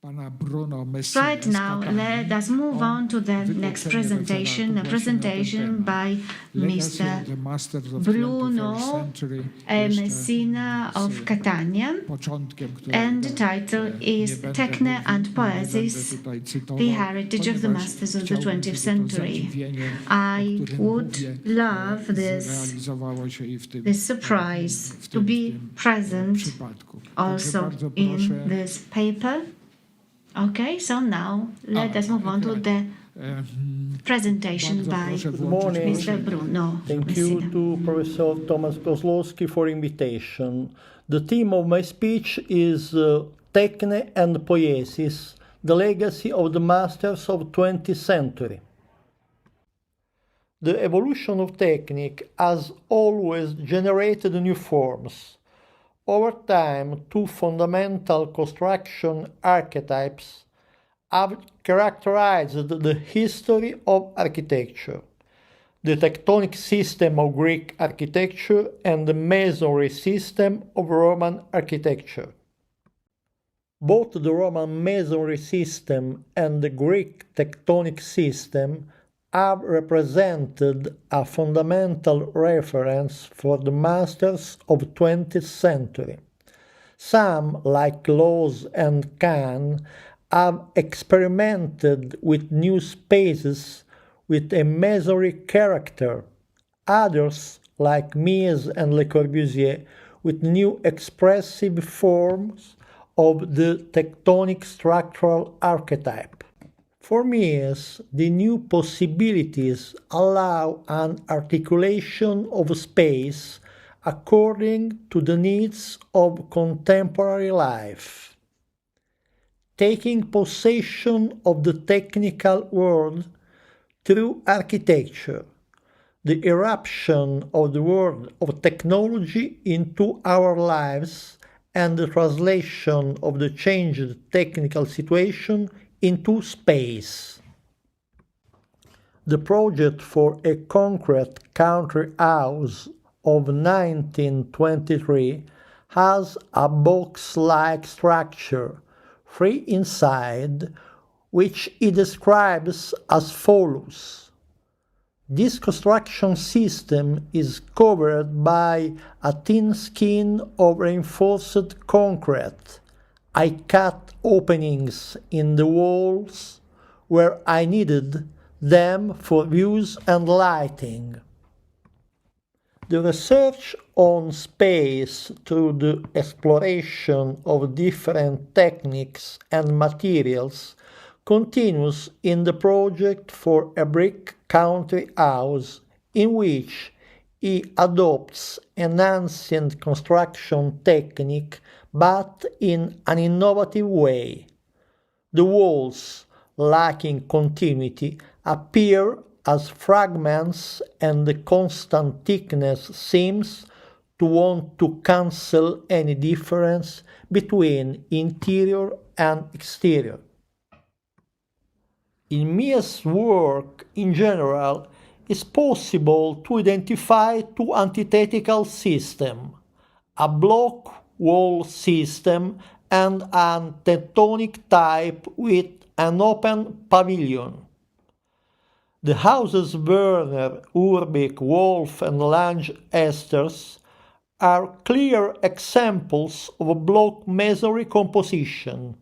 Right now, let us move on to the next presentation, a presentation by Mr. Bruno Messina of Catania, and the title is Téchne and Poiesis, the Heritage of the Masters of the 20th Century. I would love this surprise to be present also in this paper. Okay, so now let us move on to the presentation by Mr. Bruno. Thank you to Professor Thomas Kozlowski for invitation. The theme of my speech is Téchne and Poiesis, the legacy of the masters of 20th century. The evolution of technique has always generated new forms. Over time, two fundamental construction archetypes have characterized the history of architecture: the tectonic system of Greek architecture and the masonry system of Roman architecture. Both the Roman masonry system and the Greek tectonic system have represented a fundamental reference for the masters of 20th century. Some, like Laws and Kahn, have experimented with new spaces with a masonry character. Others, like Mies and Le Corbusier, with new expressive forms of the tectonic structural archetype. For Mies, the new possibilities allow an articulation of space according to the needs of contemporary life. Taking possession of the technical world through architecture, the eruption of the world of technology into our lives, and the translation of the changed technical situation into space. The project for a concrete country house of 1923 has a box-like structure, free inside, which he describes as follows. This construction system is covered by a thin skin of reinforced concrete. I cut openings in the walls where I needed them for views and lighting. The research on space through the exploration of different techniques and materials continues in the project for a brick country house, in which he adopts an ancient construction technique but in an innovative way. The walls, lacking continuity, appear as fragments, and the constant thickness seems to want to cancel any difference between interior and exterior. In Mies' work in general, it's possible to identify two antithetical systems: a block wall system and a tectonic type with an open pavilion. The houses Werner, Urbich, Wolf and Lange Esters are clear examples of a block masonry composition.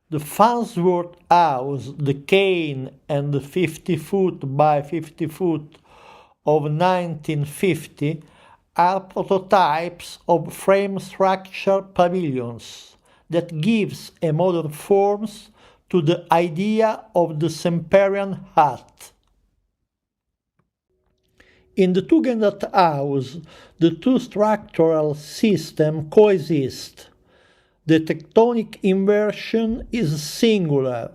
The Farnsworth house, the Cane and the 50-foot by 50-foot of 1950 are prototypes of frame structure pavilions that gives a modern forms to the idea of the Semperian hut. In the Tugendhat house, the two structural systems coexist. The tectonic inversion is singular.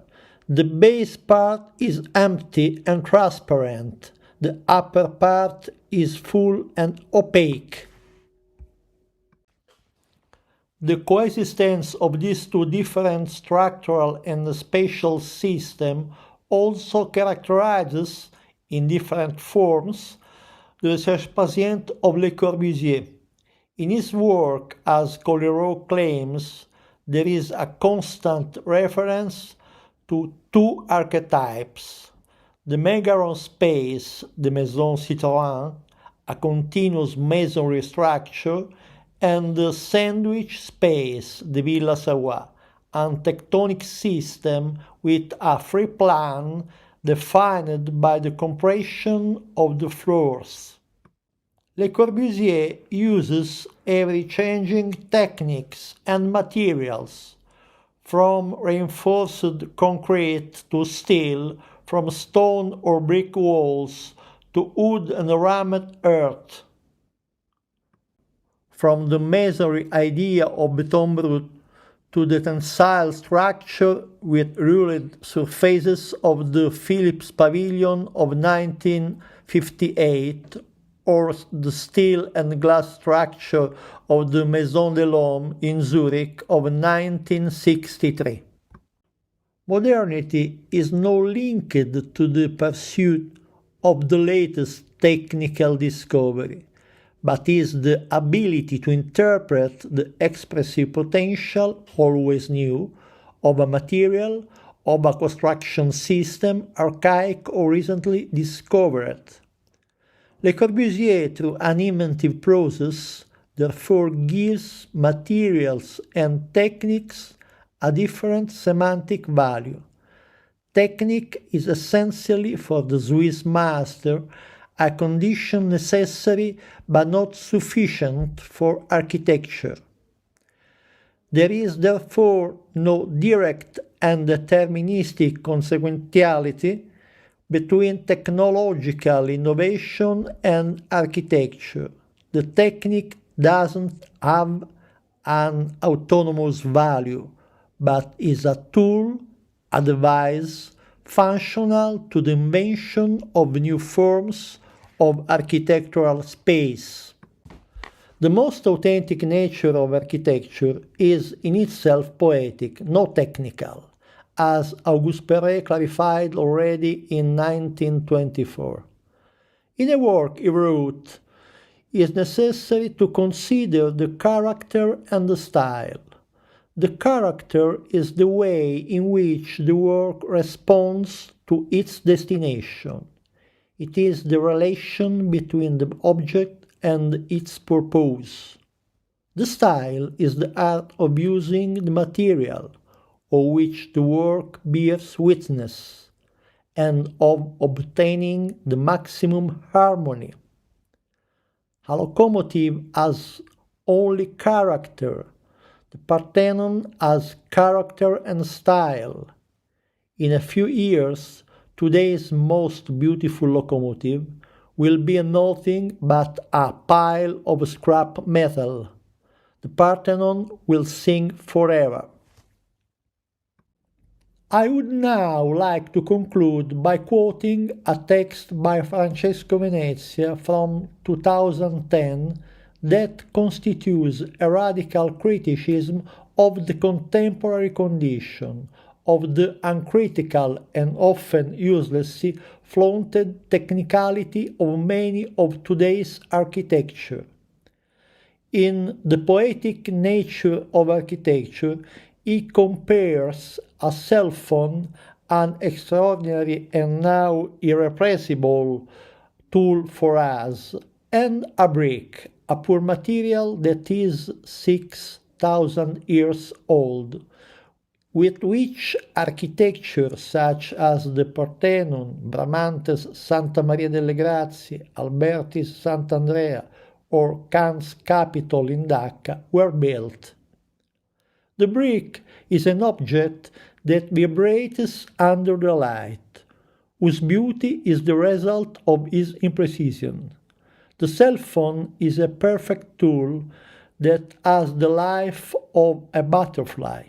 The base part is empty and transparent. The upper part is full and opaque. The coexistence of these two different structural and spatial systems also characterizes, in different forms, the research patient of Le Corbusier. In his work, as Colliero claims, there is a constant reference to two archetypes: the megaron space, the Maison Citroën, a continuous masonry structure, and the sandwich space, the Villa Savoie, a tectonic system with a free plan defined by the compression of the floors. Le Corbusier uses ever-changing techniques and materials, from reinforced concrete to steel, from stone or brick walls to wood and rammed earth, from the masonry idea of beton brut to the tensile structure with ruled surfaces of the Philips Pavilion of 1958, or the steel and glass structure of the Maison de l'Homme in Zurich of 1963. Modernity is now linked to the pursuit of the latest technical discovery, but is the ability to interpret the expressive potential, always new, of a material, of a construction system, archaic or recently discovered. Le Corbusier, through an inventive process, therefore gives materials and techniques a different semantic value. Technique is essentially, for the Swiss master, a condition necessary but not sufficient for architecture. There is therefore no direct and deterministic consequentiality between technological innovation and architecture. The technique doesn't have an autonomous value, but is a tool, a device, functional to the invention of new forms of architectural space. The most authentic nature of architecture is in itself poetic, not technical, as Auguste Perret clarified already in 1924. In a work he wrote, it is necessary to consider the character and the style. The character is the way in which the work responds to its destination. It is the relation between the object and its purpose. The style is the art of using the material of which the work bears witness, and of obtaining the maximum harmony. A locomotive has only character. The Parthenon has character and style. In a few years, today's most beautiful locomotive will be nothing but a pile of scrap metal. The Parthenon will sing forever. I would now like to conclude by quoting a text by Francesco Venezia from 2010 that constitutes a radical criticism of the contemporary condition, of the uncritical and often uselessly flaunted technicality of many of today's architecture. In The Poetic Nature of Architecture, he compares a cell phone, an extraordinary and now irrepressible tool for us, and a brick, a poor material that is 6,000 years old, with which architecture such as the Parthenon, Bramante's Santa Maria delle Grazie, Alberti's Sant'Andrea, or Kant's Capitol in Dhaka were built. The brick is an object that vibrates under the light, whose beauty is the result of its imprecision. The cell phone is a perfect tool that has the life of a butterfly.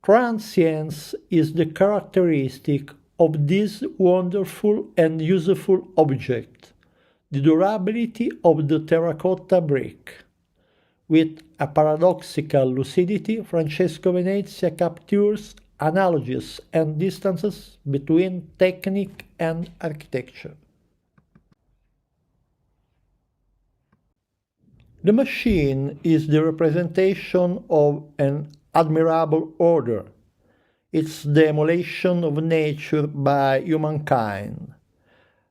Transience is the characteristic of this wonderful and useful object, the durability of the terracotta brick. With a paradoxical lucidity, Francesco Venezia captures analogies and distances between technique and architecture. The machine is the representation of an admirable order, it's the emulation of nature by humankind.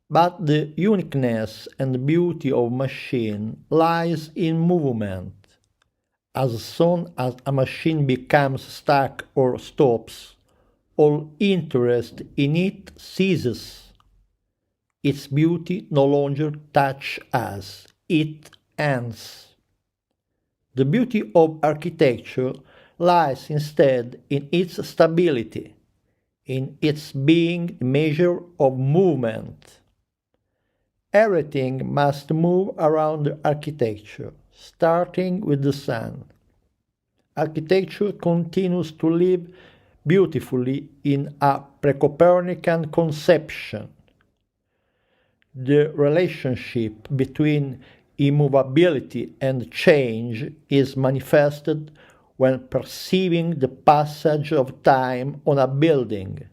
But the uniqueness and beauty of machine lies in movement. As soon as a machine becomes stuck or stops, all interest in it ceases. Its beauty no longer touches us, it ends. The beauty of architecture lies instead in its stability, in its being a measure of movement. Everything must move around the architecture, starting with the sun. Architecture continues to live beautifully in a pre-Copernican conception. The relationship between immovability and change is manifested when perceiving the passage of time on a building,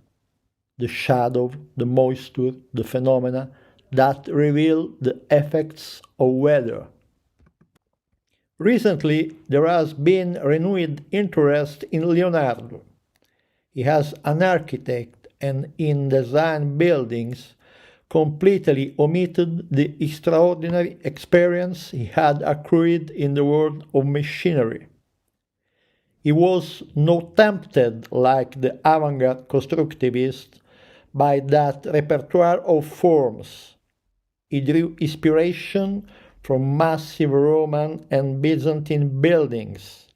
the shadow, the moisture, the phenomena that reveal the effects of weather. Recently, there has been renewed interest in Leonardo. He is an architect and in design buildings completely omitted the extraordinary experience he had accrued in the world of machinery. He was not tempted, like the avant-garde constructivist, by that repertoire of forms. He drew inspiration from massive Roman and Byzantine buildings.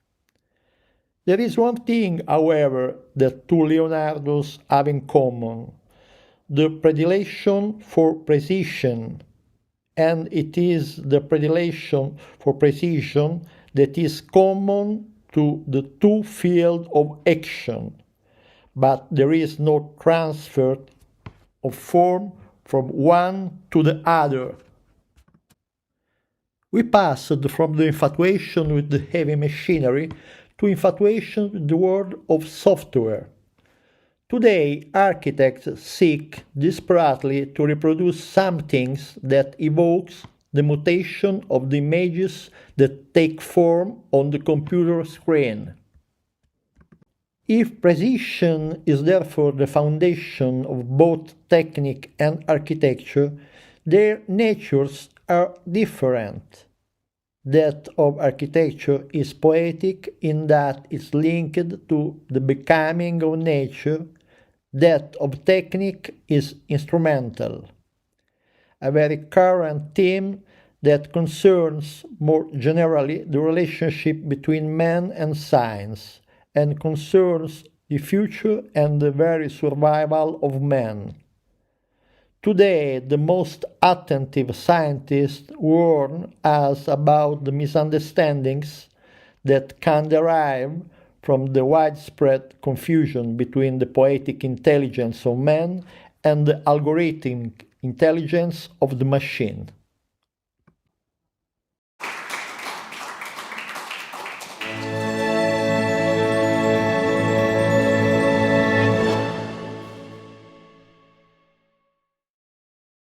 There is one thing, however, that two Leonardos have in common: the predilection for precision, and it is the predilection for precision that is common to the two fields of action, but there is no transfer of form from one to the other. We passed from the infatuation with the heavy machinery to infatuation with the world of software. Today, architects seek desperately to reproduce something that evokes the mutation of the images that take form on the computer screen. If precision is therefore the foundation of both technique and architecture, their natures are different. That of architecture is poetic in that it's linked to the becoming of nature. That of technique is instrumental. A very current theme that concerns more generally the relationship between man and science, and concerns the future and the very survival of man. Today, the most attentive scientists warn us about the misunderstandings that can derive from the widespread confusion between the poetic intelligence of man and the algorithmic intelligence of the machine.